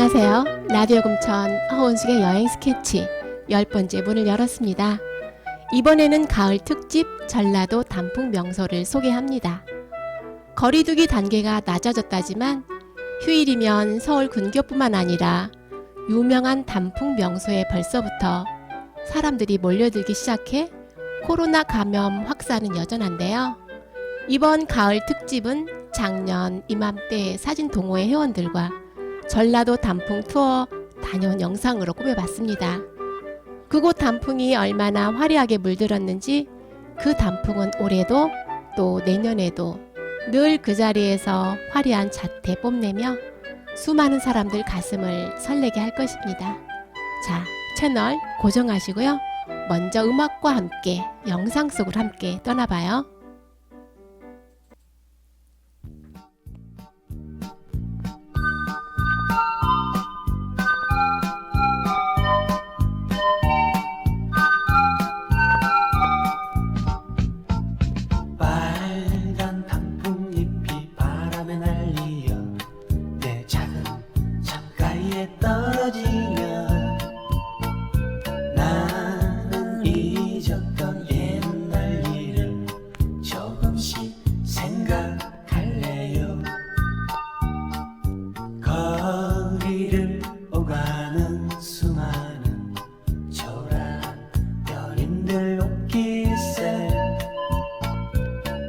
안녕하세요. 라디오 금천 허은숙의 여행 스케치 10번째 문을 열었습니다. 이번에는 가을 특집 전라도 단풍 명소를 소개합니다. 거리두기 단계가 낮아졌다지만 휴일이면 서울 근교뿐만 아니라 유명한 단풍 명소에 벌써부터 사람들이 몰려들기 시작해 코로나 감염 확산은 여전한데요. 이번 가을 특집은 작년 이맘때 사진 동호회 회원들과 전라도 단풍 투어 다녀온 영상으로 꾸며봤습니다. 그곳 단풍이 얼마나 화려하게 물들었는지 그 단풍은 올해도 또 내년에도 늘 그 자리에서 화려한 자태 뽐내며 수많은 사람들 가슴을 설레게 할 것입니다. 자, 채널 고정하시고요. 먼저 음악과 함께 영상 속으로 함께 떠나봐요. 빨간 단풍잎이 바람에 날리어 내 작은 창가에 떨어지면 나는 잊었던 옛날 일을 조금씩 생각할래요. 거리를 오가는 수많은 초라한 연인들 옷깃에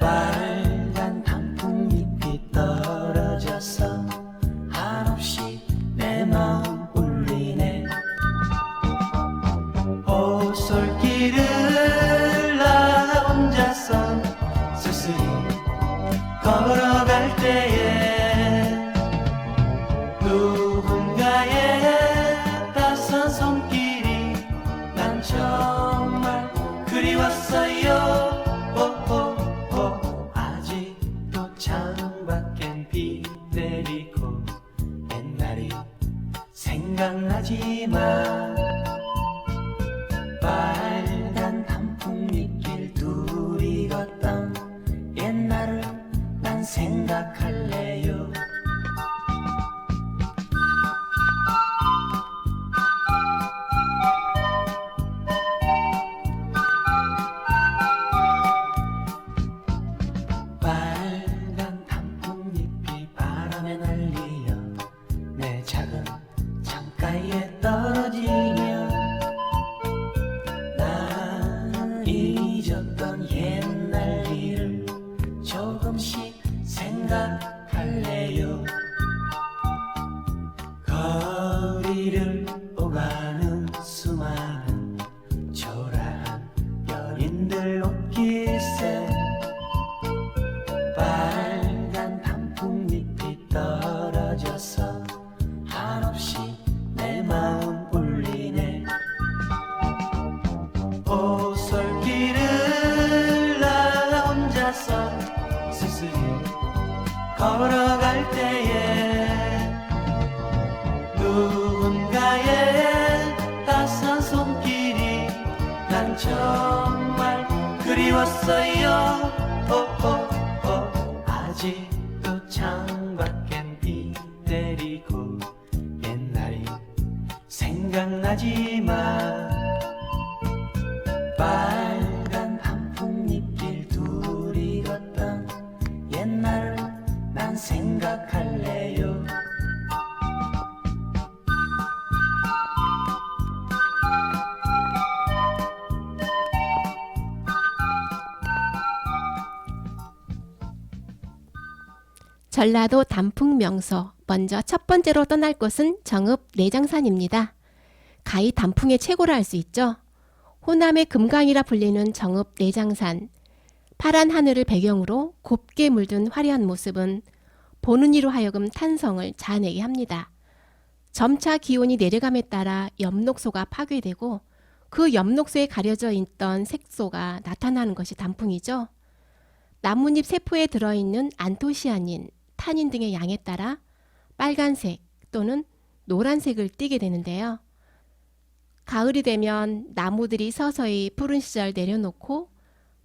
빨간 단풍잎이 떨어져서 한없이 내 마음 울리네. 오솔길을 나 혼자서 쓸쓸히 걸어갈 때에 누군가의 따스한 손길이 난 정말 그리웠어요. 아직도 창밖엔 비 내리고 옛날이 생각나지만 빨간 단풍잎길 둘이 걷던 옛날을 난 생각할래요. 빨간 단풍잎이 바람에 날리어 내 작은 창가에 떨어지면 나는 잊었던 옛날 일을 조금씩 생각할래요. 거리를 오가는 수많은 초라한 연인들 옷깃에 빨간 단풍잎이 떨어져서 한없이 내 마음 울리네. 오솔길을 나 혼자서 쓸쓸히 걸어갈 때에 누군가의 따스한 손길이 난 정말 그리웠어요. 아직도 창밖엔 비 내리고 옛날이 생각나지만 빨간 단풍잎길 둘이 걷던 옛날을 난 생각할래요. 전라도 단풍 명소 먼저 첫 번째로 떠날 곳은 정읍 내장산입니다. 가히 단풍의 최고라 할 수 있죠. 호남의 금강이라 불리는 정읍 내장산. 파란 하늘을 배경으로 곱게 물든 화려한 모습은 보는 이로 하여금 탄성을 자아내게 합니다. 점차 기온이 내려감에 따라 엽록소가 파괴되고 그 엽록소에 가려져 있던 색소가 나타나는 것이 단풍이죠. 나뭇잎 세포에 들어있는 안토시아닌, 타닌 등의 양에 따라 빨간색 또는 노란색을 띠게 되는데요. 가을이 되면 나무들이 서서히 푸른 시절 내려놓고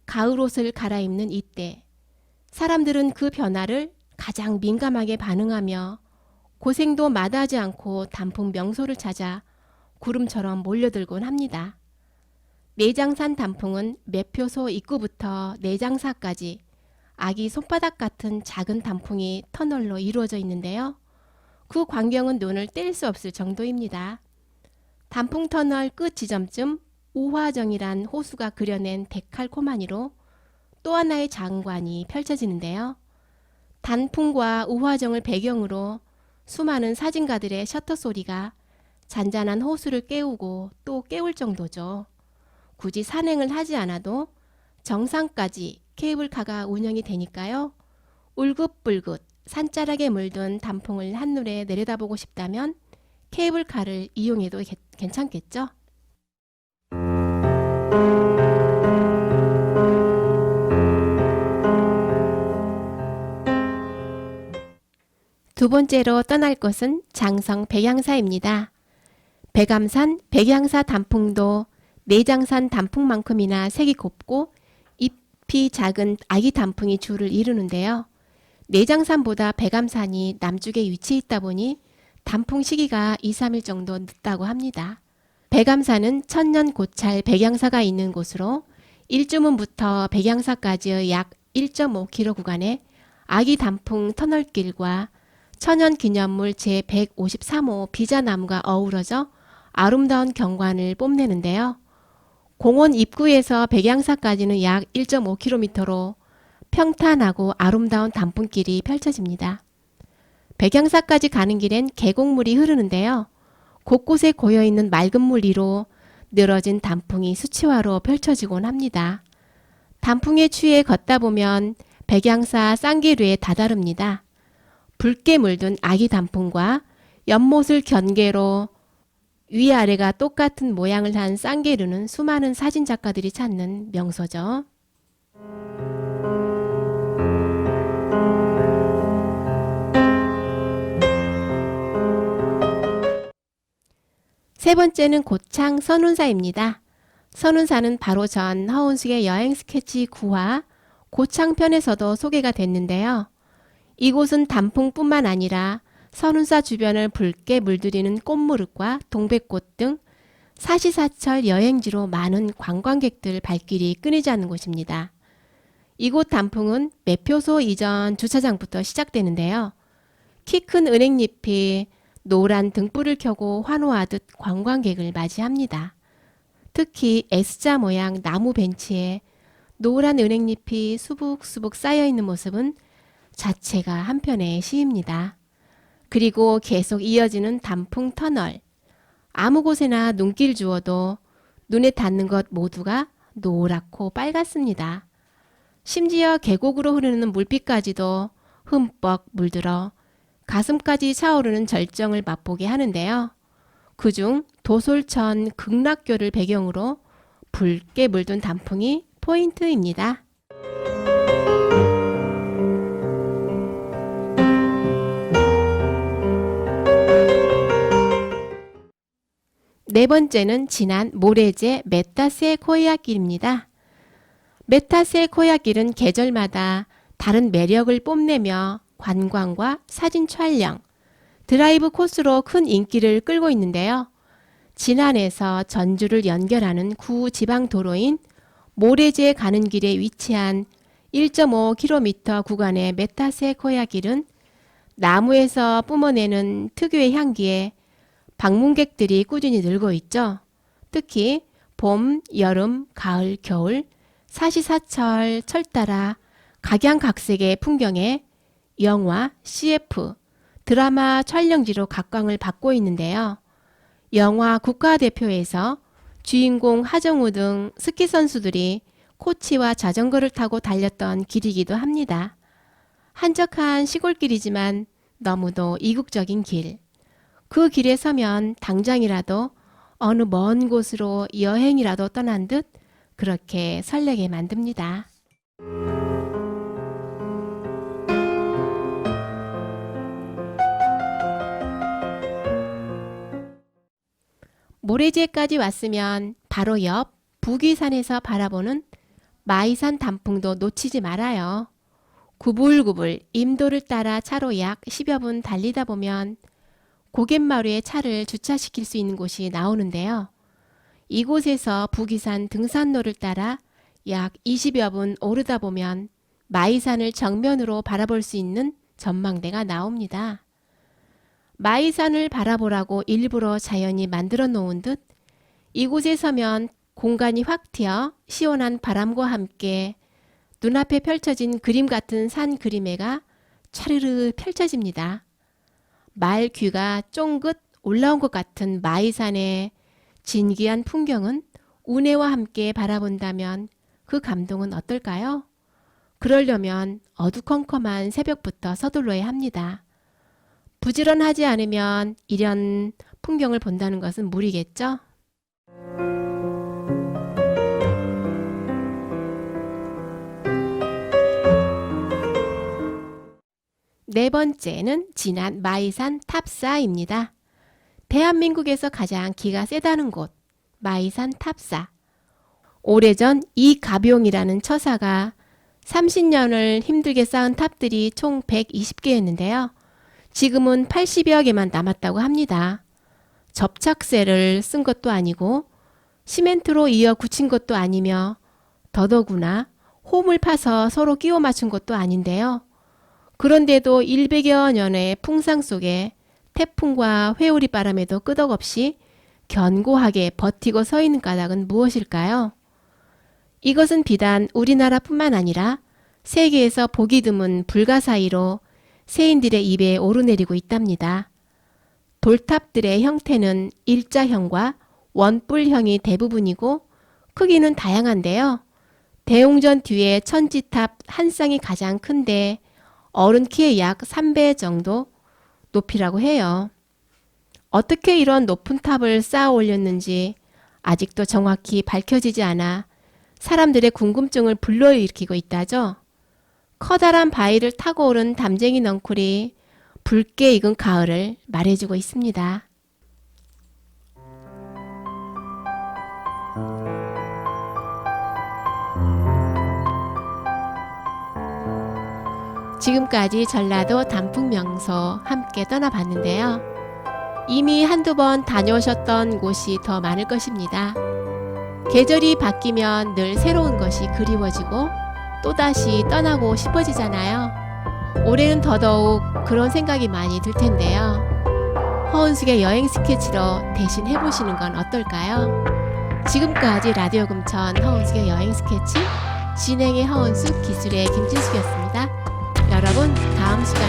가을 옷을 갈아입는 이때 사람들은 그 변화를 가장 민감하게 반응하며 고생도 마다하지 않고 단풍 명소를 찾아 구름처럼 몰려들곤 합니다. 내장산 단풍은 매표소 입구부터 내장사까지 아기 손바닥 같은 작은 단풍이 터널로 이루어져 있는데요. 그 광경은 눈을 뗄 수 없을 정도입니다. 단풍 터널 끝 지점쯤 우화정이란 호수가 그려낸 데칼코마니로 또 하나의 장관이 펼쳐지는데요. 단풍과 우화정을 배경으로 수많은 사진가들의 셔터 소리가 잔잔한 호수를 깨우고 또 깨울 정도죠. 굳이 산행을 하지 않아도 정상까지 케이블카가 운영이 되니까요. 울긋불긋 산자락에 물든 단풍을 한눈에 내려다보고 싶다면 케이블카를 이용해도 괜찮겠죠? 두 번째로 떠날 곳은 장성 백양사입니다. 백암산 백양사 단풍도 내장산 단풍만큼이나 색이 곱고 잎이 작은 아기 단풍이 줄을 이루는데요. 내장산보다 백암산이 남쪽에 위치해 있다 보니 단풍 시기가 2, 3일 정도 늦다고 합니다. 백암산은 천년 고찰 백양사가 있는 곳으로 일주문부터 백양사까지의 약 1.5km 구간에 아기 단풍 터널길과 천연기념물 제153호 비자나무가 어우러져 아름다운 경관을 뽐내는데요. 공원 입구에서 백양사까지는 약 1.5km로 평탄하고 아름다운 단풍길이 펼쳐집니다. 백양사까지 가는 길엔 계곡물이 흐르는데요. 곳곳에 고여있는 맑은 물 위로 늘어진 단풍이 수치화로 펼쳐지곤 합니다. 단풍에 취해 걷다 보면 백양사 쌍계류에 다다릅니다. 붉게 물든 아기 단풍과 연못을 경계로 위아래가 똑같은 모양을 한 쌍계류는 수많은 사진작가들이 찾는 명소죠. 세 번째는 고창 선운사입니다. 선운사는 바로 전 허은숙의 여행 스케치 9화 고창편에서도 소개가 됐는데요. 이곳은 단풍뿐만 아니라 선운사 주변을 붉게 물들이는 꽃무릇과 동백꽃 등 사시사철 여행지로 많은 관광객들 발길이 끊이지 않는 곳입니다. 이곳 단풍은 매표소 이전 주차장부터 시작되는데요. 키 큰 은행잎이 노란 등불을 켜고 환호하듯 관광객을 맞이합니다. 특히 S자 모양 나무 벤치에 노란 은행잎이 수북수북 쌓여있는 모습은 자체가 한편의 시입니다. 그리고 계속 이어지는 단풍 터널. 아무 곳에나 눈길 주어도 눈에 닿는 것 모두가 노랗고 빨갛습니다. 심지어 계곡으로 흐르는 물빛까지도 흠뻑 물들어 가슴까지 차오르는 절정을 맛보게 하는데요. 그중 도솔천 극락교를 배경으로 붉게 물든 단풍이 포인트입니다. 네 번째는 진안 모래제 메타세코이아길입니다. 메타세코이아길은 계절마다 다른 매력을 뽐내며 관광과 사진 촬영, 드라이브 코스로 큰 인기를 끌고 있는데요. 진안에서 전주를 연결하는 구지방도로인 모래제에 가는 길에 위치한 1.5km 구간의 메타세코야 길은 나무에서 뿜어내는 특유의 향기에 방문객들이 꾸준히 늘고 있죠. 특히 봄, 여름, 가을, 겨울, 사시사철, 철 따라 각양각색의 풍경에 영화, CF, 드라마 촬영지로 각광을 받고 있는데요. 영화 국가대표에서 주인공 하정우 등 스키 선수들이 코치와 자전거를 타고 달렸던 길이기도 합니다. 한적한 시골길이지만 너무도 이국적인 길. 그 길에 서면 당장이라도 어느 먼 곳으로 여행이라도 떠난 듯 그렇게 설레게 만듭니다. 모래제까지 왔으면 바로 옆 북위산에서 바라보는 마이산 단풍도 놓치지 말아요. 구불구불 임도를 따라 차로 약 10여 분 달리다 보면 고갯마루에 차를 주차시킬 수 있는 곳이 나오는데요. 이곳에서 부기산 등산로를 따라 약 20여 분 오르다 보면 마이산을 정면으로 바라볼 수 있는 전망대가 나옵니다. 마이산을 바라보라고 일부러 자연이 만들어 놓은 듯 이곳에 서면 공간이 확 트여 시원한 바람과 함께 눈앞에 펼쳐진 그림 같은 산 그림회가 차르르 펼쳐집니다. 말 귀가 쫑긋 올라온 것 같은 마이산의 진기한 풍경은 운해와 함께 바라본다면 그 감동은 어떨까요? 그러려면 어두컴컴한 새벽부터 서둘러야 합니다. 부지런하지 않으면 이런 풍경을 본다는 것은 무리겠죠? 네 번째는 진안 마이산 탑사입니다. 대한민국에서 가장 기가 세다는 곳, 마이산 탑사. 오래전 이가병이라는 처사가 30년을 힘들게 쌓은 탑들이 총 120개였는데요. 지금은 80여 개만 남았다고 합니다. 접착제를 쓴 것도 아니고 시멘트로 이어 굳힌 것도 아니며 더더구나 홈을 파서 서로 끼워 맞춘 것도 아닌데요. 그런데도 100여 년의 풍상 속에 태풍과 회오리 바람에도 끄덕없이 견고하게 버티고 서 있는 까닭은 무엇일까요? 이것은 비단 우리나라뿐만 아니라 세계에서 보기 드문 불가사의로 세인들의 입에 오르내리고 있답니다. 돌탑들의 형태는 일자형과 원뿔형이 대부분이고 크기는 다양한데요. 대웅전 뒤에 천지탑 한 쌍이 가장 큰데 어른 키의 약 3배 정도 높이라고 해요. 어떻게 이런 높은 탑을 쌓아 올렸는지 아직도 정확히 밝혀지지 않아 사람들의 궁금증을 불러일으키고 있다죠. 커다란 바위를 타고 오른 담쟁이 넝쿨이 붉게 익은 가을을 말해주고 있습니다. 지금까지 전라도 단풍명소 함께 떠나봤는데요. 이미 한두 번 다녀오셨던 곳이 더 많을 것입니다. 계절이 바뀌면 늘 새로운 것이 그리워지고 또다시 떠나고 싶어지잖아요. 올해는 더더욱 그런 생각이 많이 들 텐데요. 허은숙의 여행 스케치로 대신 해보시는 건 어떨까요? 지금까지 라디오 금천 허은숙의 여행 스케치 진행의 허은숙, 기술의 김진숙이었습니다. 여러분, 다음 시간에